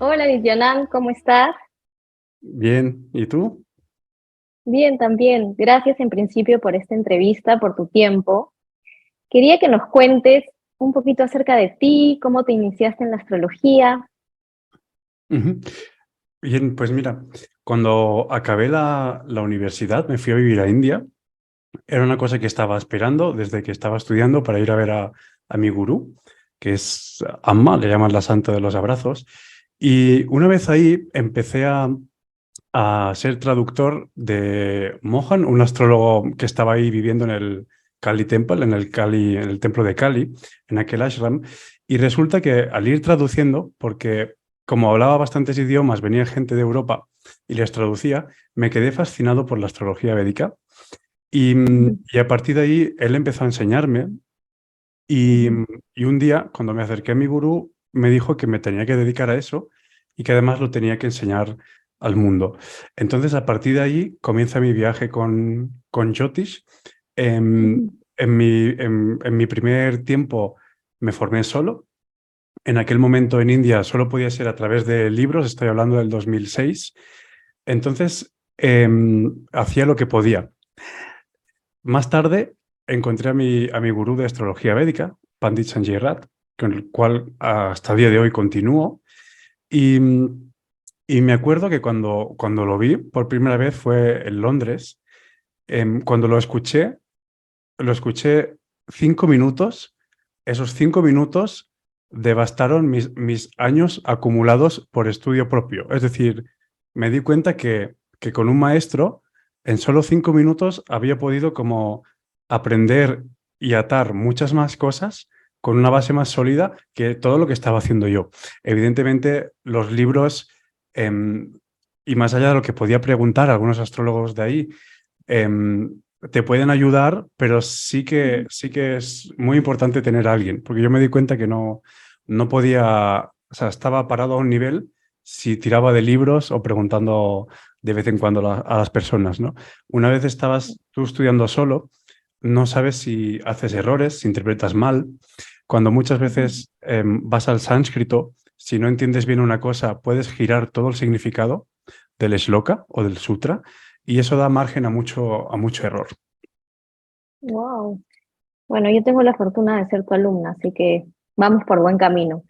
Hola, Nityanan, ¿cómo estás? Bien, ¿y tú? Bien, también. Gracias en principio por esta entrevista, por tu tiempo. Quería que nos cuentes un poquito acerca de ti, cómo te iniciaste en la astrología. Ujú. Bien, pues mira, cuando acabé la universidad me fui a vivir a India. Era una cosa que estaba esperando desde que estaba estudiando para ir a ver a mi gurú, que es Amma, le llaman la santa de los abrazos. Y una vez ahí empecé a ser traductor de Mohan, un astrólogo que estaba ahí viviendo en el Kali Temple, en el templo de Kali, en aquel ashram. Y resulta que al ir traduciendo, porque como hablaba bastantes idiomas, venía gente de Europa y les traducía, me quedé fascinado por la astrología védica. Ujú, Y a partir de ahí él empezó a enseñarme y, ujú. y un día, cuando me acerqué a mi gurú, me dijo que me tenía que dedicar a eso y que además lo tenía que enseñar al mundo. Entonces, a partir de ahí, comienza mi viaje con Jyotish. Ujú. En mi primer tiempo me formé solo. En aquel momento en India solo podía ser a través de libros, estoy hablando del 2006. Entonces, hacía lo que podía. Más tarde encontré a mi gurú de astrología védica, Pandit Sanjay Rath, con el cual hasta el día de hoy continúo. Y, y me acuerdo que cuando lo vi por primera vez fue en Londres. Cuando lo escuché 5 minutos. Esos 5 minutos devastaron mis años acumulados por estudio propio. Es decir, me di cuenta que con un maestro, en solo 5 minutos, había podido como aprender y atar muchas más cosas con una base más sólida que todo lo que estaba haciendo yo. Evidentemente, los libros, em, y más allá de lo que podía preguntar a algunos astrólogos de ahí, te pueden ayudar, pero sí que es muy importante tener a alguien, porque yo me di cuenta que no podía, o sea, estaba parado a un nivel si tiraba de libros o preguntando de vez en cuando a las personas, ¿no? Una vez estabas tú estudiando solo, no sabes si haces errores, si interpretas mal. Cuando muchas Ujú. veces vas al sánscrito, si no entiendes bien una cosa, puedes girar todo el significado del shloka o del sutra y eso da margen a mucho error. Wow. Bueno, yo tengo la fortuna de ser tu alumna, así que vamos por buen camino.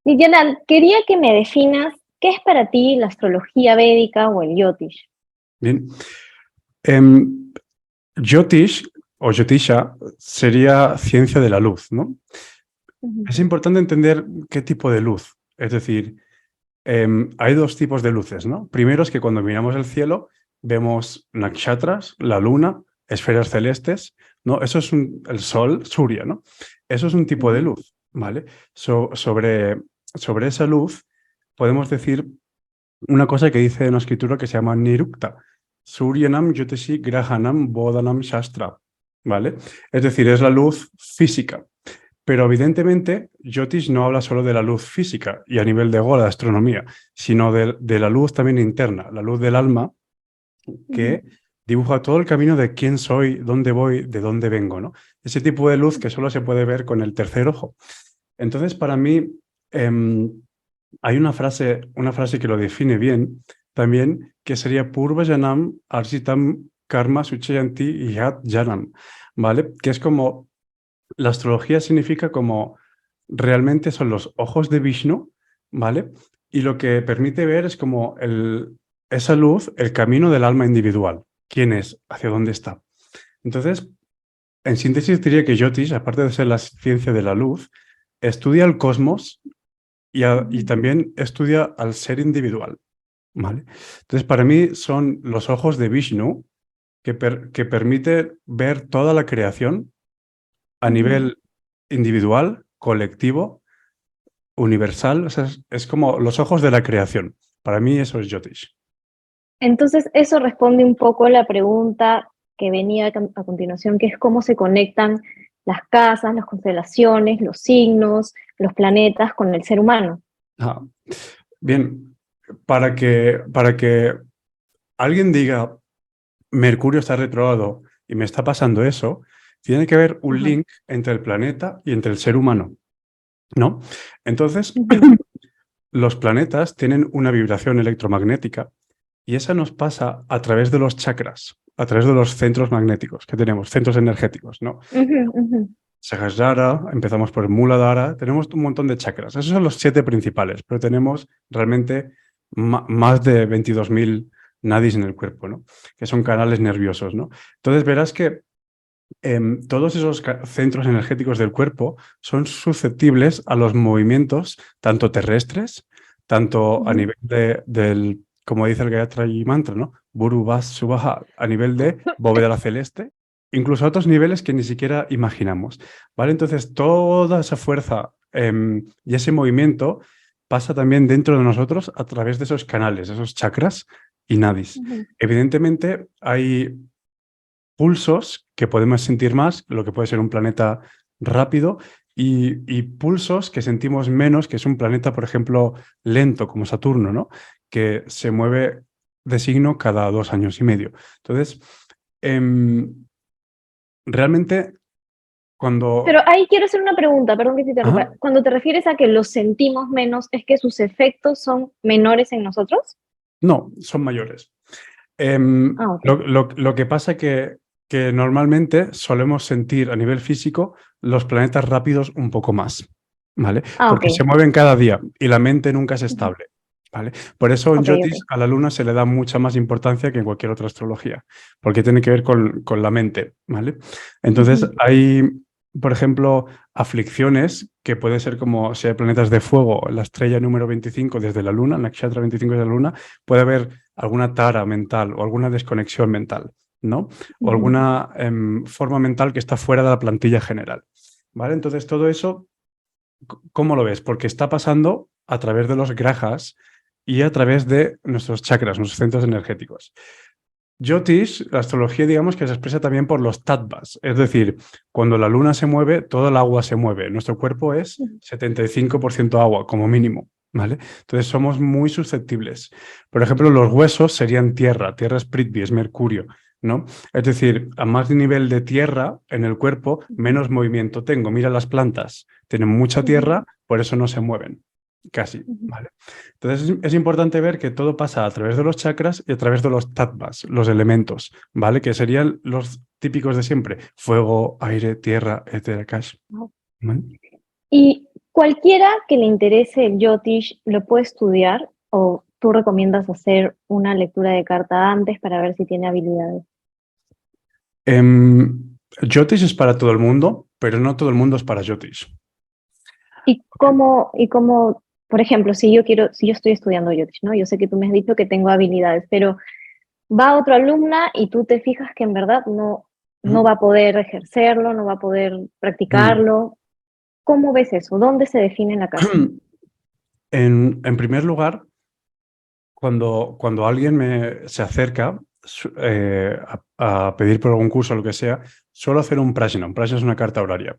Nityanan, quería que me definas qué es para ti la astrología védica o el Jyotish. Bien. Em, Jyotish o Jyotisha sería ciencia de la luz, ¿no? Ujú, Es importante entender qué tipo de luz. Es decir, hay dos tipos de luces, ¿no? Primero es que cuando miramos el cielo vemos nakshatras, la luna, esferas celestes, ¿no? Eso es el sol, Surya, ¿no? Eso es un tipo de ujú, luz, ¿vale? Sobre esa luz podemos decir una cosa que dice en la escritura que se llama Nirukta. Suryanam Jyotishi Grahanam Bodhanam Shastra, ¿vale? Es decir, es la luz física. Pero evidentemente, Jyotish no habla solo de la luz física y a nivel de Gola, de astronomía, sino de la luz también interna, la luz del alma, ujú. que dibuja todo el camino de quién soy, dónde voy, de dónde vengo, ¿no? Ese tipo de luz que solo se puede ver con el tercer ojo. Entonces, para mí, em, hay una frase que lo define bien también, que sería Purva Janam Arsitam Karma Suchayanti Yat Janam, ¿vale? Que es como, la astrología significa como realmente son los ojos de Vishnu, ¿vale? Y lo que permite ver es como esa luz, el camino del alma individual. ¿Quién es? ¿Hacia dónde está? Entonces, en síntesis diría que Jyotish, aparte de ser la ciencia de la luz, estudia el cosmos y Ujú. también estudia al ser individual, ¿vale? Entonces, para mí son los ojos de Vishnu que permite ver toda la creación a Ujú. nivel individual, colectivo, universal. O sea, es como los ojos de la creación. Para mí eso es Jyotish. Entonces, eso responde un poco a la pregunta que venía a continuación, que es cómo se conectan las casas, las constelaciones, los signos, los planetas con el ser humano. Ah, bien, para que alguien diga Mercurio está retrógrado y me está pasando eso, tiene que haber un Ajá. link entre el planeta y entre el ser humano, ¿no? Entonces, Ujú. los planetas tienen una vibración electromagnética y esa nos pasa a través de los chakras, a través de los centros magnéticos que tenemos, centros energéticos, ¿no? Ujú, ujú. Sahasrara, empezamos por el Muladhara, tenemos un montón de chakras. Esos son los 7 principales, pero tenemos realmente más de 22.000 nadis en el cuerpo, ¿no? Que son canales nerviosos, ¿no? Entonces verás que todos esos centros energéticos del cuerpo son susceptibles a los movimientos tanto terrestres, tanto a Ujú. nivel del, como dice el Gayatri Mantra, ¿no? Buru Vas Subaha, a nivel de bóveda celeste, incluso a otros niveles que ni siquiera imaginamos, ¿vale? Entonces, toda esa fuerza y ese movimiento pasa también dentro de nosotros a través de esos canales, esos chakras y nadis. Ujú. Evidentemente, hay pulsos que podemos sentir más, lo que puede ser un planeta rápido, y pulsos que sentimos menos, que es un planeta, por ejemplo, lento, como Saturno, ¿no? Que se mueve de signo cada 2 años y medio. Entonces, realmente, Pero cuando... ahí quiero hacer una pregunta, perdón que te interrumpa. Ajá, Cuando te refieres a que los sentimos menos, ¿es que sus efectos son menores en nosotros? no, son mayores. Ah, ok. Lo que pasa que normalmente solemos sentir a nivel físico los planetas rápidos un poco más, ¿vale? Ah, ok. Porque se mueven cada día y la mente nunca es Ujú. estable, ¿vale? Por eso en Ok, ok. Jyotish a la luna se le da mucha más importancia que en cualquier otra astrología, porque tiene que ver con la mente, ¿vale? Entonces Ujú. hay, por ejemplo, aflicciones que puede ser como si hay planetas de fuego, la estrella número 25 desde la luna, Nakshatra 25 desde la luna, puede haber alguna tara mental o alguna desconexión mental, ¿no? O Ujú. alguna forma mental que está fuera de la plantilla general, ¿vale? Entonces, todo eso, ¿cómo lo ves? Porque está pasando a través de los grajas y a través de nuestros chakras, nuestros centros energéticos. Jyotish, la astrología, digamos que se expresa también por los tattvas, es decir, cuando la luna se mueve, todo el agua se mueve. Nuestro cuerpo es Ujú. 75% agua, como mínimo, ¿vale? Entonces somos muy susceptibles. Por ejemplo, los huesos serían tierra, tierra es Prithvi, es mercurio, ¿no? Es decir, a más nivel de tierra en el cuerpo, Ujú. menos movimiento tengo. Mira las plantas, tienen mucha Ujú. tierra, por eso no se mueven, casi, Ujú. ¿vale? Entonces es importante ver que todo pasa a través de los chakras y a través de los tattvas, los elementos, ¿vale? Que serían los típicos de siempre: fuego, aire, tierra, éter, akash. Wow. ¿Vale? ¿Y cualquiera que le interese el Jyotish lo puede estudiar o tú recomiendas hacer una lectura de carta antes para ver si tiene habilidades? Jyotish es para todo el mundo, pero no todo el mundo es para Jyotish. ¿Ok? Por ejemplo, si yo estoy estudiando Jyotish, ¿no? Yo sé que tú me has dicho que tengo habilidades, pero va otra alumna y tú te fijas que en verdad no Mm. va a poder ejercerlo, no va a poder Mm. practicarlo. ¿Cómo ves eso? ¿Dónde se define la casa? En primer lugar, cuando alguien se acerca a pedir por algún curso o lo que sea, suelo hacer un prashna. Un prashna es una carta horaria.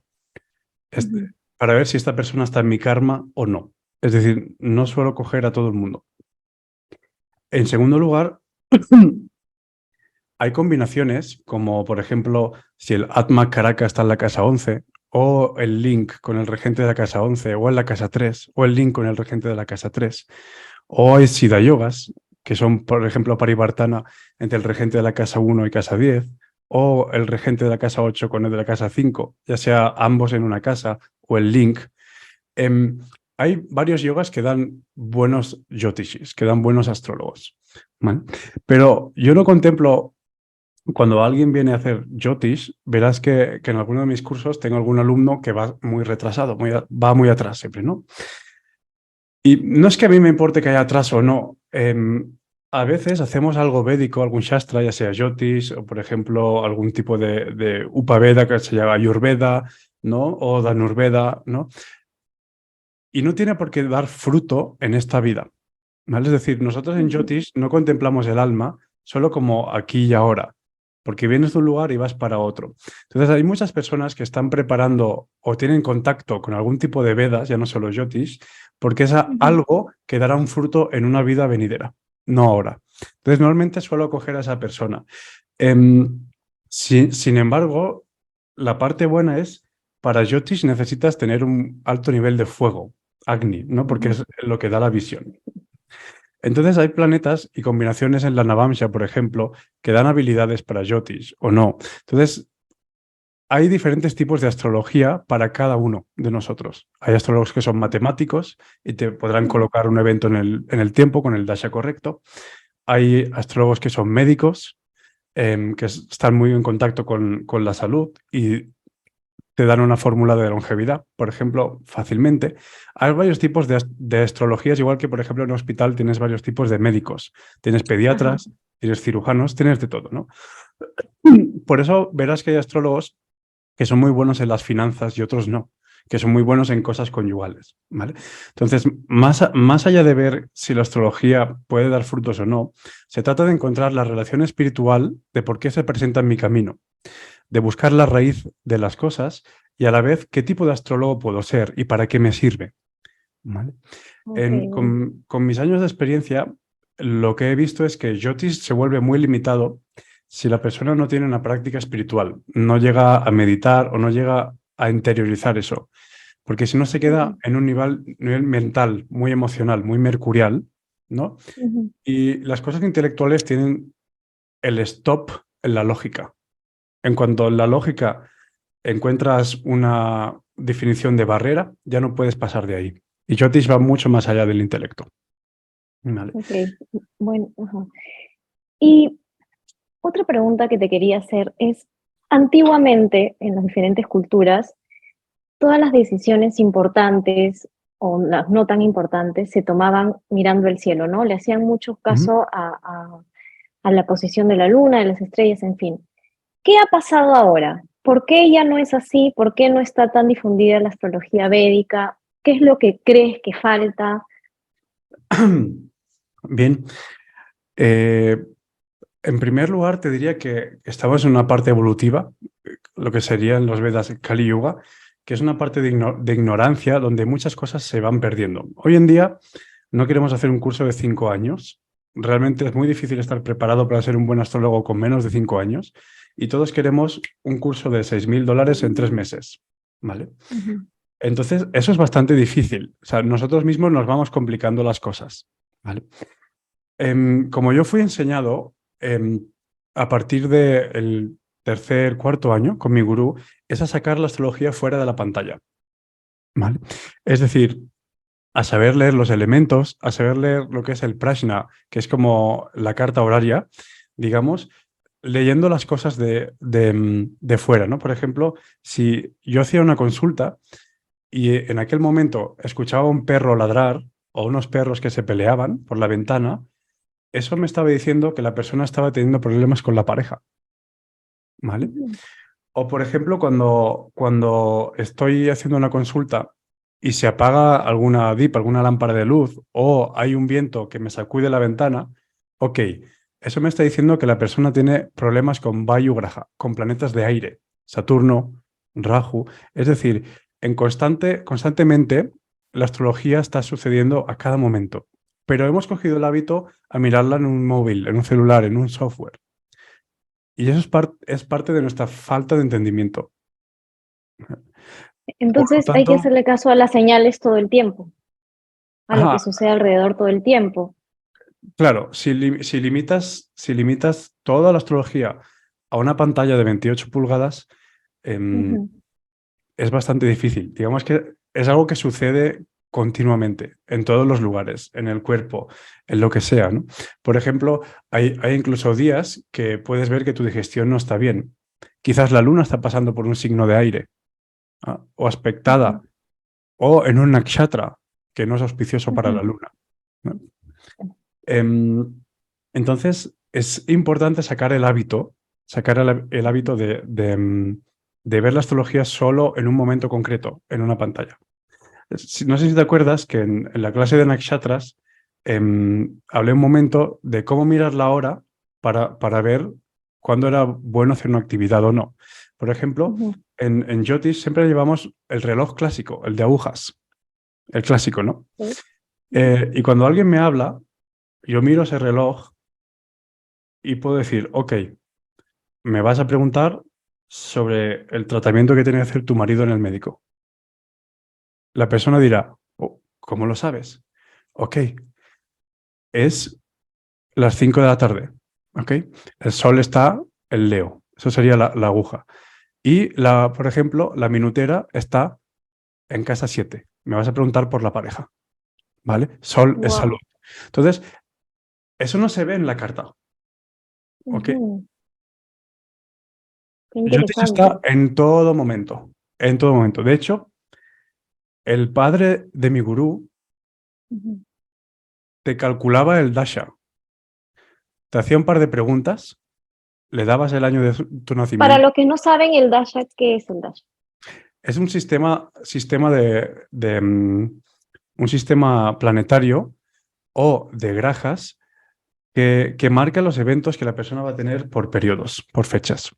Ujú. Para ver si esta persona está en mi karma o no. Es decir, no suelo coger a todo el mundo. En segundo lugar, hay combinaciones como, por ejemplo, si el Atma Karaka está en la casa 11, o el link con el regente de la casa 11, o en la casa 3, o el link con el regente de la casa 3, o hay Siddha Yogas, que son, por ejemplo, Parivartana entre el regente de la casa 1 y casa 10, o el regente de la casa 8 con el de la casa 5, ya sea ambos en una casa, o el link. Em, Hay varios yogas que dan buenos jyotishis, que dan buenos astrólogos, ¿vale? Pero yo no contemplo, cuando alguien viene a hacer jyotish, verás que en alguno de mis cursos tengo algún alumno que va muy retrasado, va muy atrás siempre, ¿no? Y no es que a mí me importe que haya atraso o no. A veces hacemos algo védico, algún shastra, ya sea jyotish o, por ejemplo, algún tipo de upaveda que se llama ayurveda, ¿no? O danurveda, ¿no? Y no tiene por qué dar fruto en esta vida, ¿vale? Es decir, nosotros en Ujú. Jyotish no contemplamos el alma solo como aquí y ahora, porque vienes de un lugar y vas para otro. Entonces hay muchas personas que están preparando o tienen contacto con algún tipo de Vedas, ya no solo Jyotish, porque es Ujú. algo que dará un fruto en una vida venidera, no ahora. Entonces normalmente suelo coger a esa persona. Em, sin embargo, la parte buena es, para Jyotish necesitas tener un alto nivel de fuego. Agni, ¿no? Porque Ujú. es lo que da la visión. Entonces hay planetas y combinaciones en la Navamsha, por ejemplo, que dan habilidades para Jyotish o no. Entonces hay diferentes tipos de astrología para cada uno de nosotros. Hay astrólogos que son matemáticos y te podrán Ujú. colocar un evento en el tiempo con el dasha correcto. Hay astrólogos que son médicos, están muy en contacto con la salud y te dan una fórmula de longevidad, por ejemplo, fácilmente. Hay varios tipos de astrologías, igual que, por ejemplo, en un hospital tienes varios tipos de médicos. Tienes Ajá. pediatras, tienes cirujanos, tienes de todo, ¿no? Por eso verás que hay astrólogos que son muy buenos en las finanzas y otros no, que son muy buenos en cosas conyugales, ¿vale? Entonces, más allá de ver si la astrología puede dar frutos o no, se trata de encontrar la relación espiritual de por qué se presenta en mi camino, de buscar la raíz de las cosas y a la vez qué tipo de astrólogo puedo ser y para qué me sirve, ¿vale? Ok, bueno. Con mis años de experiencia, lo que he visto es que Jyotish se vuelve muy limitado si la persona no tiene una práctica espiritual, no llega a meditar o no llega a interiorizar eso, porque si no se queda Ujú. en un nivel mental, muy emocional, muy mercurial, ¿no? Ujú. Y las cosas intelectuales tienen el stop en la lógica. En cuanto en la lógica encuentras una definición de barrera, ya no puedes pasar de ahí. Y Jyotish va mucho más allá del intelecto. Vale. Ok, bueno, ajá. Y otra pregunta que te quería hacer es, antiguamente en las diferentes culturas, todas las decisiones importantes o las no tan importantes se tomaban mirando el cielo, ¿no? Le hacían mucho Ujú. caso a la posición de la luna, de las estrellas, en fin. ¿Qué ha pasado ahora? ¿Por qué ya no es así? ¿Por qué no está tan difundida la astrología védica? ¿Qué es lo que crees que falta? Bien. Eh, en primer lugar, te diría que estamos en una parte evolutiva, lo que sería en los Vedas Kali Yuga, que es una parte de ignorancia donde muchas cosas se van perdiendo. Hoy en día no queremos hacer un curso de 5 años. Realmente es muy difícil estar preparado para ser un buen astrólogo con menos de 5 años y todos queremos un curso de $6.000 en 3 meses. ¿Vale? Ujú. Entonces, eso es bastante difícil. O sea, nosotros mismos nos vamos complicando las cosas. ¿Vale? Como yo fui enseñado a partir del tercer, cuarto año con mi gurú, es a sacar la astrología fuera de la pantalla. ¿Vale? Es decir, a saber leer los elementos, a saber leer lo que es el prashna, que es como la carta horaria, digamos, leyendo las cosas de fuera, ¿no? Por ejemplo, si yo hacía una consulta y en aquel momento escuchaba un perro ladrar o unos perros que se peleaban por la ventana, eso me estaba diciendo que la persona estaba teniendo problemas con la pareja, ¿vale? Ujú. O por ejemplo, cuando estoy haciendo una consulta y se apaga alguna DIP, alguna lámpara de luz, o hay un viento que me sacude la ventana, ok, eso me está diciendo que la persona tiene problemas con Vayu Graha, con planetas de aire, Saturno, Rahu. Es decir, constantemente la astrología está sucediendo a cada momento, pero hemos cogido el hábito a mirarla en un móvil, en un celular, en un software. Y eso es parte de nuestra falta de entendimiento. Por lo Entonces hay que tanto, hacerle caso a las señales todo el tiempo, a lo que ajá, sucede alrededor todo el tiempo. claro, si limitas toda la astrología a una pantalla de 28 pulgadas, em, Ujú. es bastante difícil. Digamos que es algo que sucede continuamente, en todos los lugares, en el cuerpo, en lo que sea, ¿no? Por ejemplo, hay incluso días que puedes ver que tu digestión no está bien. Quizás la luna está pasando por un signo de aire, o aspectada, Ujú. o en un nakshatra, que no es auspicioso para la Ujú. luna, ¿no? Em, entonces, es importante sacar el hábito de ver la astrología solo en un momento concreto, en una pantalla. No sé si te acuerdas que en la clase de nakshatras hablé un momento de cómo mirar la hora para ver cuándo era bueno hacer una actividad o no. Por ejemplo, Ujú. en Jyotish siempre llevamos el reloj clásico, el de agujas, el clásico, ¿no? Sí. Ujú. Y cuando alguien me habla, yo miro ese reloj y puedo decir, ok, me vas a preguntar sobre el tratamiento que tiene que hacer tu marido en el médico. La persona dirá, "Oh", ¿Cómo lo sabes? Ok, es las 5 de la tarde. Ok, el sol está en Leo. Eso sería la aguja. Y, por ejemplo, la minutera está en casa 7. Me vas a preguntar por la pareja. ¿Vale? Sol es salud. Wow. Entonces, eso no se ve en la carta. ¿Ok? Qué Yotis está interesante. en todo momento. En todo momento. De hecho, el padre de mi gurú Ujú. te calculaba el dasha. Te hacía un par de preguntas, le dabas el año de tu Para nacimiento. los que no saben el Dasha, ¿qué es el Dasha? Es un un sistema planetario o de grajas que marca los eventos que la persona va a tener por periodos, por fechas.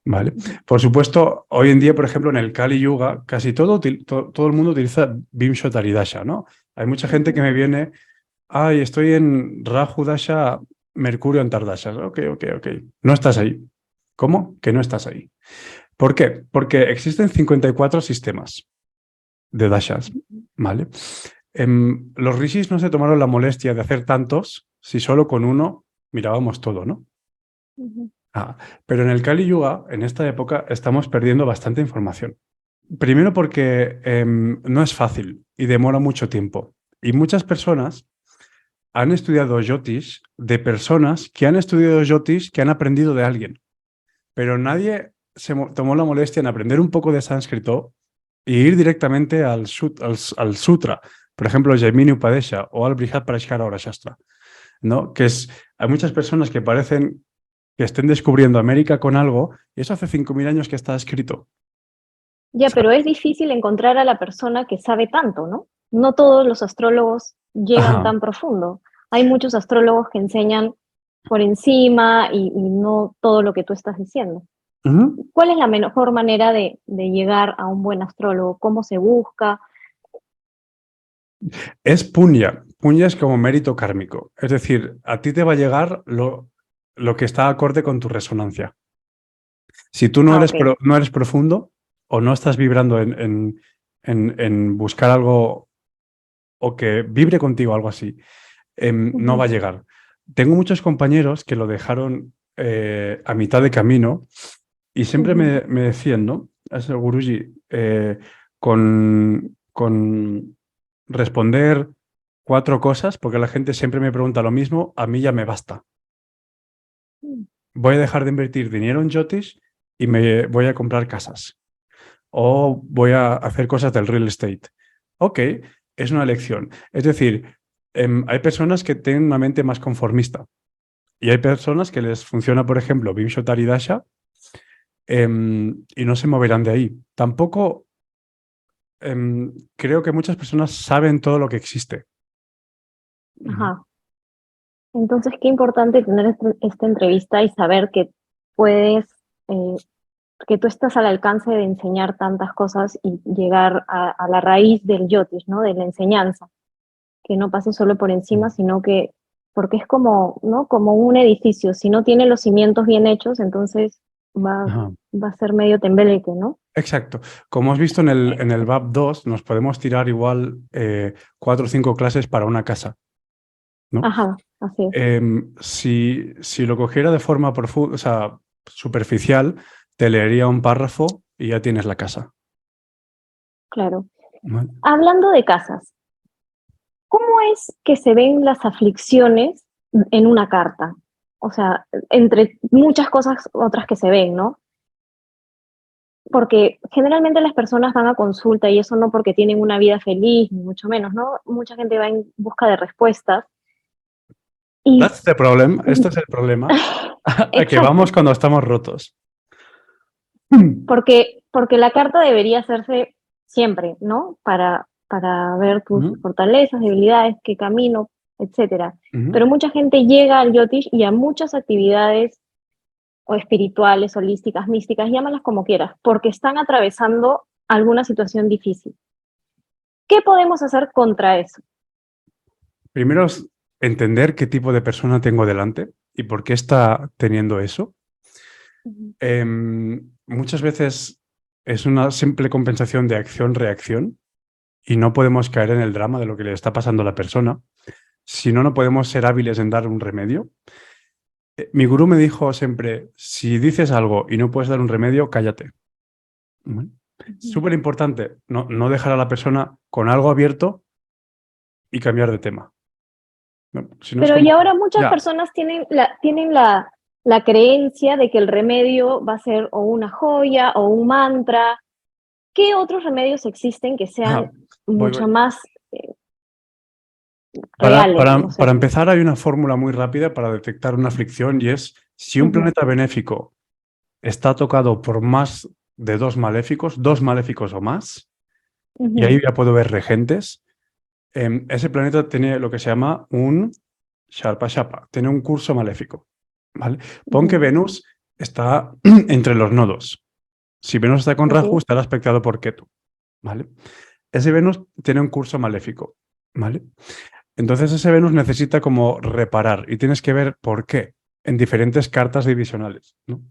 ¿Vale? Ujú. Por supuesto, hoy en día, por ejemplo, en el Kali Yuga, casi todo el mundo utiliza Vimshottari Dasha, ¿no? Hay mucha gente que Ujú. me viene, ay, estoy en Rahu Dasha, Mercurio Antardasha. Ok, ok, ok. No estás ahí. ¿Cómo? Que no estás ahí. ¿Por qué? Porque existen 54 sistemas de dashas, ¿vale? Los rishis no se tomaron la molestia de hacer tantos si solo con uno mirábamos todo, ¿no? Ujú. Ah, pero en el Kali Yuga, en esta época, estamos perdiendo bastante información. Primero porque no es fácil y demora mucho tiempo. Y muchas personas han estudiado Jyotish de personas que han estudiado Jyotish que han aprendido de alguien. Pero nadie tomó la molestia en aprender un poco de sánscrito e ir directamente al sutra. Por ejemplo, Jaimini Upadesha o al Brihad Parashara Shastra, ¿no? Hay muchas personas que parecen que estén descubriendo América con algo y eso hace 5.000 años que está escrito. Ya, pero ¿Sabes? es difícil encontrar a la persona que sabe tanto, ¿no? No todos los astrólogos llegan Ajá. tan profundo. Hay muchos astrólogos que enseñan por encima y no todo lo que tú estás diciendo. Ujú. ¿Cuál es la mejor manera de llegar a un buen astrólogo? ¿Cómo se busca? Es punya. Punya es como mérito kármico. Es decir, a ti te va a llegar lo que está acorde con tu resonancia. Si tú no Ah, eres, ok. no eres profundo o no estás vibrando en buscar algo o que vibre contigo, algo así, no va Ujú. a llegar. Tengo muchos compañeros que lo dejaron a mitad de camino y siempre Ujú. me decían, ¿no? Es el Guruji, con responder 4 cosas, porque la gente siempre me pregunta lo mismo, a mí ya me basta. Voy a dejar de invertir dinero en Jyotish y me voy a comprar casas. O voy a hacer cosas del real estate. Ok, es una elección. Es decir, hay personas que tienen una mente más conformista y hay personas que les funciona, por ejemplo, Vimshottari Dasha, y no se moverán de ahí. Tampoco creo que muchas personas saben todo lo que existe. Ujú. Ajá. Entonces, qué importante tener esta entrevista y saber que puedes, eh, que tú estás al alcance de enseñar tantas cosas y llegar a la raíz del yotis, ¿no? De la enseñanza, que no pase solo por encima, sino que, porque es como, ¿no? Como un edificio, si no tiene los cimientos bien hechos, entonces va, Ajá. va a ser medio tembleque, ¿no? Exacto. Como has visto en el VAP 2, nos podemos tirar igual 4 o 5 clases para una casa, ¿no? Ajá, así es, Si lo cogiera de forma profunda, o sea, superficial, te leería un párrafo y ya tienes la casa. claro. ¿Vale? Hablando de casas, ¿cómo es que se ven las aflicciones en una carta? O sea, entre muchas cosas otras que se ven, ¿no? Porque generalmente las personas van a consulta y eso no porque tienen una vida feliz, ni mucho menos, ¿no? Mucha gente va en busca de respuestas y That's the problem. Este es el problema. A que vamos exacto, cuando estamos rotos. porque la carta debería hacerse siempre, ¿no? Para ver tus Ujú, fortalezas, debilidades, qué camino, etcétera. ujú. Pero mucha gente llega al Yotish y a muchas actividades o espirituales, holísticas, místicas, llámalas como quieras, porque están atravesando alguna situación difícil. ¿Qué podemos hacer contra eso? Primero es entender qué tipo de persona tengo delante y por qué está teniendo eso. Ujú. Muchas veces es una simple compensación de acción-reacción. y no podemos caer en el drama de lo que le está pasando a la persona. Si no, no podemos ser hábiles en dar un remedio. Mi gurú me dijo siempre, si dices algo y no puedes dar un remedio, cállate. ¿Vale? Ujú. Súper importante, no dejar a la persona con algo abierto y cambiar de tema. ¿No? Si no es Pero y como, ahora muchas ya, personas tienen la creencia de que el remedio va a ser o una joya o un mantra. ¿Qué otros remedios existen que sean ah, mucho voy. más reales? No Para sé. empezar, hay una fórmula muy rápida para detectar una aflicción y es si un Ujú, planeta benéfico está tocado por más de dos maléficos o más, y ahí ujú, ya puedo ver regentes, ese planeta tiene lo que se llama un Sharpa Shapa, tiene un curso maléfico. ¿Vale? Pon que ujú. Venus está entre los nodos. Si Venus está con Rahu, Ok. estará aspectado por Ketu. ¿Vale? Ese Venus tiene un curso maléfico. ¿Vale? Entonces ese Venus necesita como reparar y tienes que ver por qué en diferentes cartas divisionales, ¿no?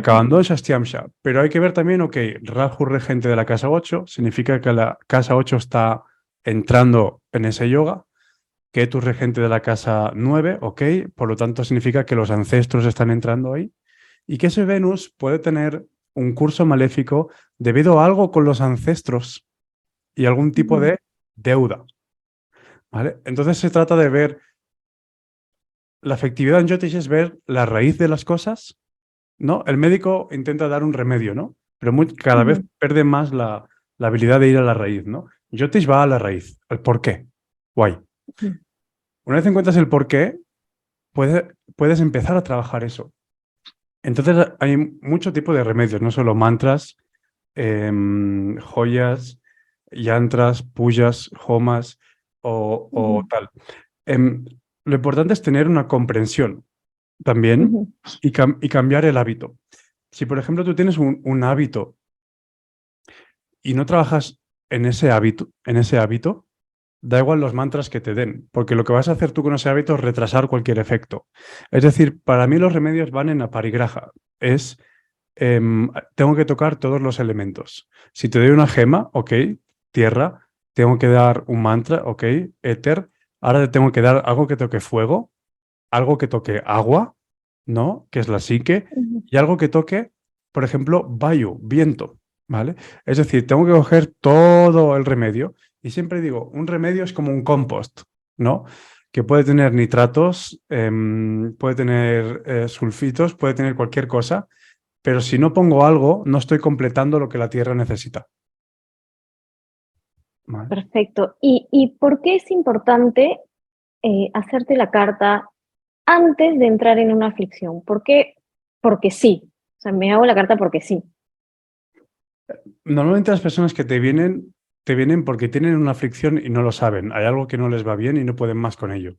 Ujú, Acabando Shastiamsha, pero hay que ver también, ok, Rahu regente de la casa 8 significa que la casa 8 está entrando en ese yoga, Ketu regente de la casa 9, ok, por lo tanto significa que los ancestros están entrando ahí y que ese Venus puede tener un curso maléfico debido a algo con los ancestros y algún tipo ujú, de deuda, ¿vale? Entonces se trata de ver, la efectividad en Jyotish es ver la raíz de las cosas, ¿no? El médico intenta dar un remedio, ¿no? Pero cada vez ujú, pierde más la habilidad de ir a la raíz, ¿no? Jyotish va a la raíz, al por qué. Guay. ujú, Una vez encuentras el por qué, puedes empezar a trabajar eso. Entonces hay mucho tipo de remedios, no solo mantras, joyas, yantras, puyas, homas o ujú, tal. Em, lo importante es tener una comprensión también ujú, y cambiar el hábito. Si, por ejemplo, tú tienes un hábito y no trabajas en ese hábito, da igual los mantras que te den, porque lo que vas a hacer tú con ese hábito es retrasar cualquier efecto. Es decir, para mí los remedios van en aparigraja. Es, tengo que tocar todos los elementos. Si te doy una gema, ok, tierra, tengo que dar un mantra, ok, éter, ahora te tengo que dar algo que toque fuego, algo que toque agua, ¿no? Que es la psique, ujú. y algo que toque, por ejemplo, vayu, viento, ¿vale? Es decir, tengo que coger todo el remedio y siempre digo, un remedio es como un compost, ¿no? Que puede tener nitratos, puede tener sulfitos, puede tener cualquier cosa, pero si no pongo algo, no estoy completando lo que la tierra necesita, ¿vale? Perfecto. ¿Y por qué es importante hacerte la carta antes de entrar en una aflicción? ¿Por qué? Porque sí. O sea, me hago la carta porque sí. Normalmente las personas que te vienen porque tienen una aflicción y no lo saben. Hay algo que no les va bien y no pueden más con ello.